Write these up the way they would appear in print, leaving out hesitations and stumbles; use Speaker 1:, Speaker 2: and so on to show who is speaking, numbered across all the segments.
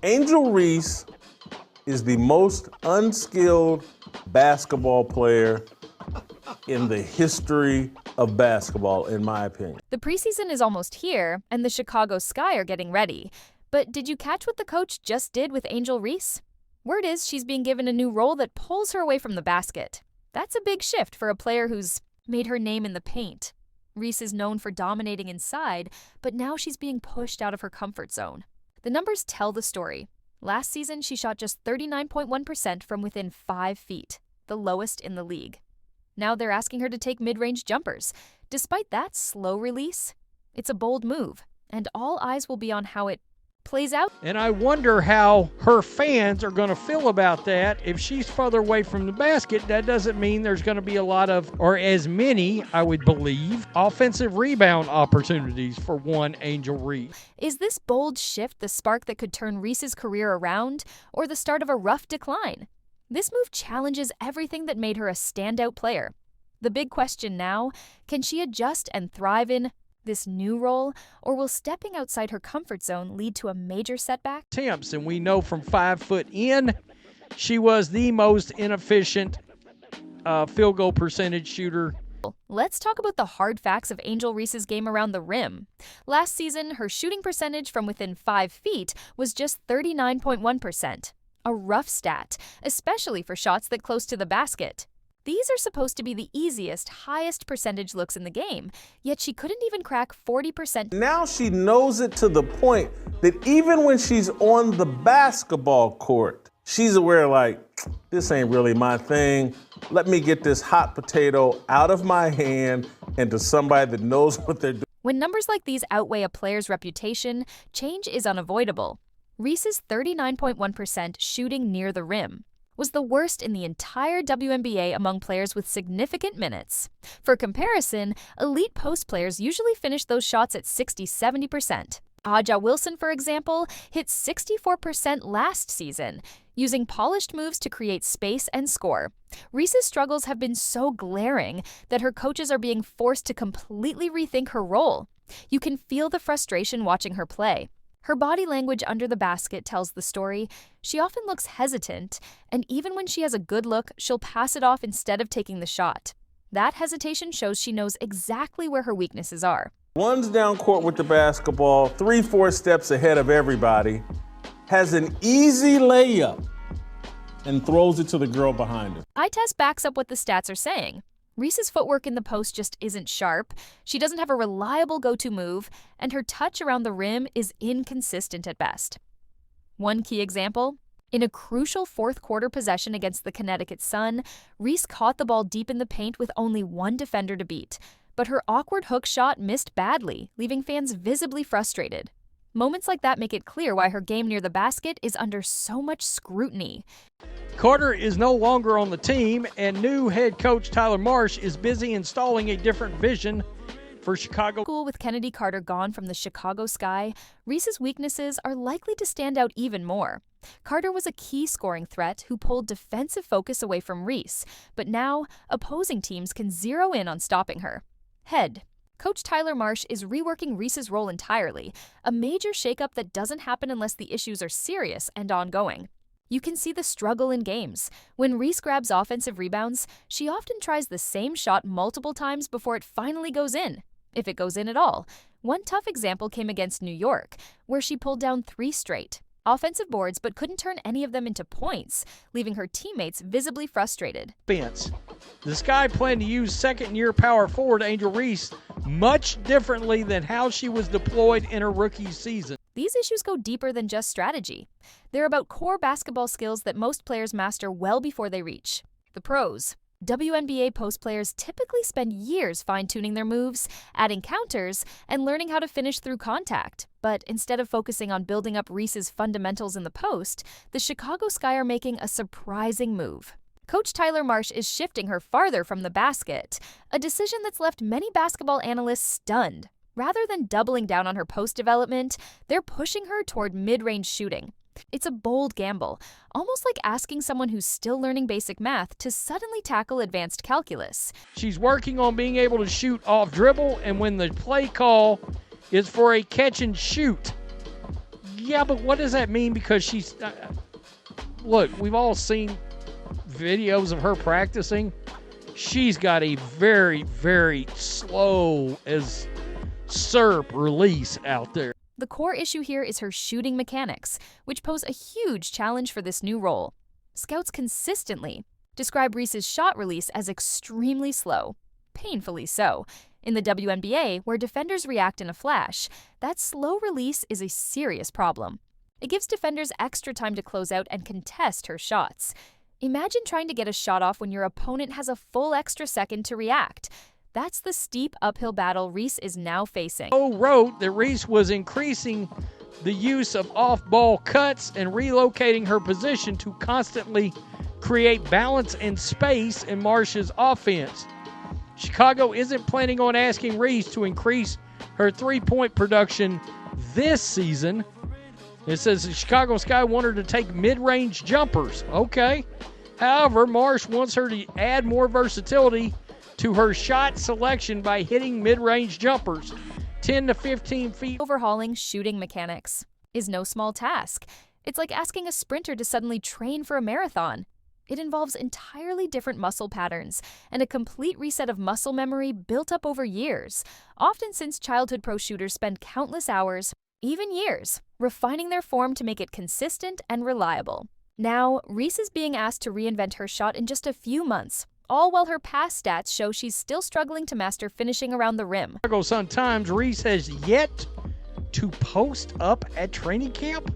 Speaker 1: Angel Reese is the most unskilled basketball player in the history of basketball, in my opinion.
Speaker 2: The preseason is almost here, and the Chicago Sky are getting ready. But did you catch what the coach just did with Angel Reese? Word is she's being given a new role that pulls her away from the basket. That's a big shift for a player who's made her name in the paint. Reese is known for dominating inside, but now she's being pushed out of her comfort zone. The numbers tell the story. Last season, she shot just 39.1% from within 5 feet, the lowest in the league. Now they're asking her to take mid-range jumpers. Despite that slow release, it's a bold move, and all eyes will be on how it plays out.
Speaker 3: And I wonder how her fans are going to feel about that. If she's further away from the basket, that doesn't mean there's going to be a lot of, or as many, I would believe, offensive rebound opportunities for one Angel Reese.
Speaker 2: Is this bold shift the spark that could turn Reese's career around, or the start of a rough decline? This move challenges everything that made her a standout player. The big question now, can she adjust and thrive in this new role, or will stepping outside her comfort zone lead to a major setback?
Speaker 3: Attempts, and we know from 5 foot in, she was the most inefficient field goal percentage shooter.
Speaker 2: Let's talk about the hard facts of Angel Reese's game around the rim. Last season, her shooting percentage from within 5 feet was just 39.1%. A rough stat, especially for shots that close to the basket. These are supposed to be the easiest, highest percentage looks in the game, yet she couldn't even crack 40%.
Speaker 1: Now she knows it to the point that even when she's on the basketball court, she's aware, like, this ain't really my thing. Let me get this hot potato out of my hand and to somebody that knows what they're doing.
Speaker 2: When numbers like these outweigh a player's reputation, change is unavoidable. Reese's 39.1% shooting near the rim was the worst in the entire WNBA among players with significant minutes. For comparison, elite post players usually finish those shots at 60-70%. Aja Wilson, for example, hit 64% last season, using polished moves to create space and score. Reese's struggles have been so glaring that her coaches are being forced to completely rethink her role. You can feel the frustration watching her play. Her body language under the basket tells the story. She often looks hesitant, and even when she has a good look, she'll pass it off instead of taking the shot. That hesitation shows she knows exactly where her weaknesses are.
Speaker 1: Runs down court with the basketball, 3-4 steps ahead of everybody, has an easy layup, and throws it to the girl behind her.
Speaker 2: Eye test backs up what the stats are saying. Reese's footwork in the post just isn't sharp, she doesn't have a reliable go-to move, and her touch around the rim is inconsistent at best. One key example, in a crucial fourth-quarter possession against the Connecticut Sun, Reese caught the ball deep in the paint with only one defender to beat, but her awkward hook shot missed badly, leaving fans visibly frustrated. Moments like that make it clear why her game near the basket is under so much scrutiny.
Speaker 3: Carter is no longer on the team, and new head coach Tyler Marsh is busy installing a different vision for Chicago.
Speaker 2: With Kennedy Carter gone from the Chicago Sky, Reese's weaknesses are likely to stand out even more. Carter was a key scoring threat who pulled defensive focus away from Reese, but now opposing teams can zero in on stopping her. Head. Coach Tyler Marsh is reworking Reese's role entirely, a major shakeup that doesn't happen unless the issues are serious and ongoing. You can see the struggle in games. When Reese grabs offensive rebounds, she often tries the same shot multiple times before it finally goes in, if it goes in at all. One tough example came against New York, where she pulled down 3 straight offensive boards but couldn't turn any of them into points, leaving her teammates visibly frustrated.
Speaker 3: The Sky plan to use second-year power forward Angel Reese much differently than how she was deployed in her rookie season.
Speaker 2: These issues go deeper than just strategy. They're about core basketball skills that most players master well before they reach the pros. WNBA post players typically spend years fine-tuning their moves, adding counters, and learning how to finish through contact. But instead of focusing on building up Reese's fundamentals in the post, the Chicago Sky are making a surprising move. Coach Tyler Marsh is shifting her farther from the basket, a decision that's left many basketball analysts stunned. Rather than doubling down on her post development, they're pushing her toward mid-range shooting. It's a bold gamble, almost like asking someone who's still learning basic math to suddenly tackle advanced calculus.
Speaker 3: She's working on being able to shoot off dribble, and when the play call is for a catch and shoot, Yeah, but what does that mean? Because she's... look, we've all seen videos of her practicing. She's got a very, very slow as SERP release out there.
Speaker 2: The core issue here is her shooting mechanics, which pose a huge challenge for this new role. Scouts consistently describe Reese's shot release as extremely slow, painfully so. In the WNBA, where defenders react in a flash, that slow release is a serious problem. It gives defenders extra time to close out and contest her shots. Imagine trying to get a shot off when your opponent has a full extra second to react. That's the steep uphill battle Reese is now facing.
Speaker 3: Wrote that Reese was increasing the use of off-ball cuts and relocating her position to constantly create balance and space in Marsh's offense. Chicago isn't planning on asking Reese to increase her three-point production this season. It says the Chicago Sky want her to take mid-range jumpers. Okay. However, Marsh wants her to add more versatility to her shot selection by hitting mid-range jumpers, 10 to 15 feet.
Speaker 2: Overhauling shooting mechanics is no small task. It's like asking a sprinter to suddenly train for a marathon. It involves entirely different muscle patterns and a complete reset of muscle memory built up over years, often since childhood pro shooters spend countless hours, even years, refining their form to make it consistent and reliable. Now, Reese is being asked to reinvent her shot in just a few months, all while her past stats show she's still struggling to master finishing around the rim.
Speaker 3: Chicago Sun-Times, Reese has yet to post up at training camp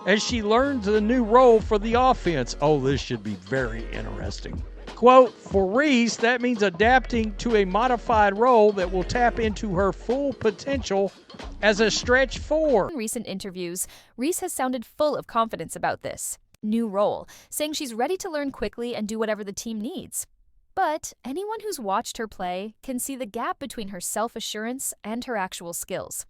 Speaker 3: as she learns the new role for the offense. Oh, this should be very interesting. Quote, for Reese, that means adapting to a modified role that will tap into her full potential as a stretch four.
Speaker 2: In recent interviews, Reese has sounded full of confidence about this new role, saying she's ready to learn quickly and do whatever the team needs. But anyone who's watched her play can see the gap between her self-assurance and her actual skills.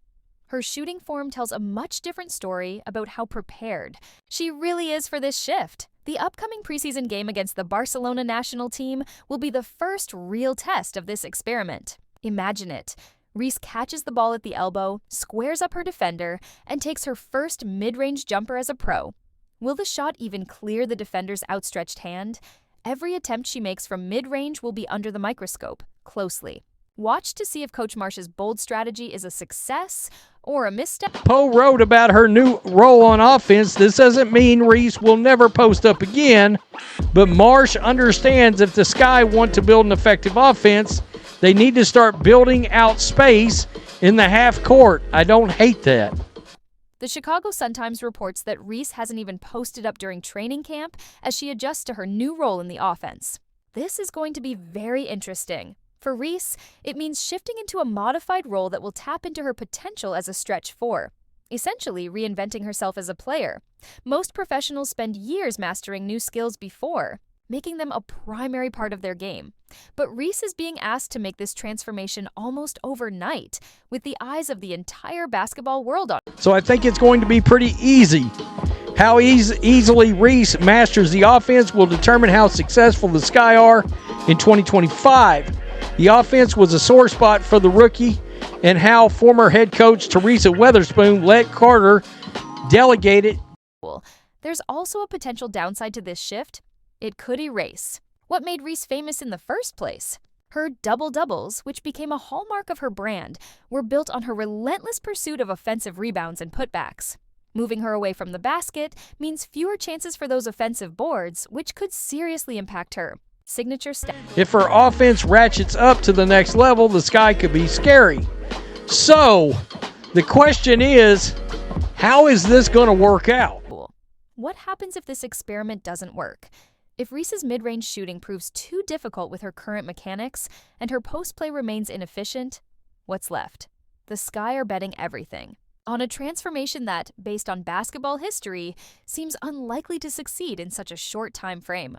Speaker 2: Her shooting form tells a much different story about how prepared she really is for this shift. The upcoming preseason game against the Barcelona national team will be the first real test of this experiment. Imagine it. Reese catches the ball at the elbow, squares up her defender, and takes her first mid-range jumper as a pro. Will the shot even clear the defender's outstretched hand? Every attempt she makes from mid-range will be under the microscope, closely. Watch to see if Coach Marsh's bold strategy is a success or a misstep.
Speaker 3: Poe wrote about her new role on offense. This doesn't mean Reese will never post up again, but Marsh understands if the Sky want to build an effective offense, they need to start building out space in the half court. I don't hate that.
Speaker 2: The Chicago Sun-Times reports that Reese hasn't even posted up during training camp as she adjusts to her new role in the offense. This is going to be very interesting. For Reese, it means shifting into a modified role that will tap into her potential as a stretch four, essentially reinventing herself as a player. Most professionals spend years mastering new skills before, making them a primary part of their game. But Reese is being asked to make this transformation almost overnight, with the eyes of the entire basketball world on.
Speaker 3: So I think it's going to be pretty easy. How easily Reese masters the offense will determine how successful the Sky are in 2025. The offense was a sore spot for the rookie, and how former head coach Teresa Weatherspoon let Carter delegate it.
Speaker 2: There's also a potential downside to this shift. It could erase what made Reese famous in the first place. Her double-doubles, which became a hallmark of her brand, were built on her relentless pursuit of offensive rebounds and putbacks. Moving her away from the basket means fewer chances for those offensive boards, which could seriously impact her signature step.
Speaker 3: If her offense ratchets up to the next level, the Sky could be scary. So, the question is, how is this going to work out?
Speaker 2: What happens if this experiment doesn't work? If Reese's mid-range shooting proves too difficult with her current mechanics and her post-play remains inefficient, what's left? The Sky are betting everything on a transformation that, based on basketball history, seems unlikely to succeed in such a short time frame.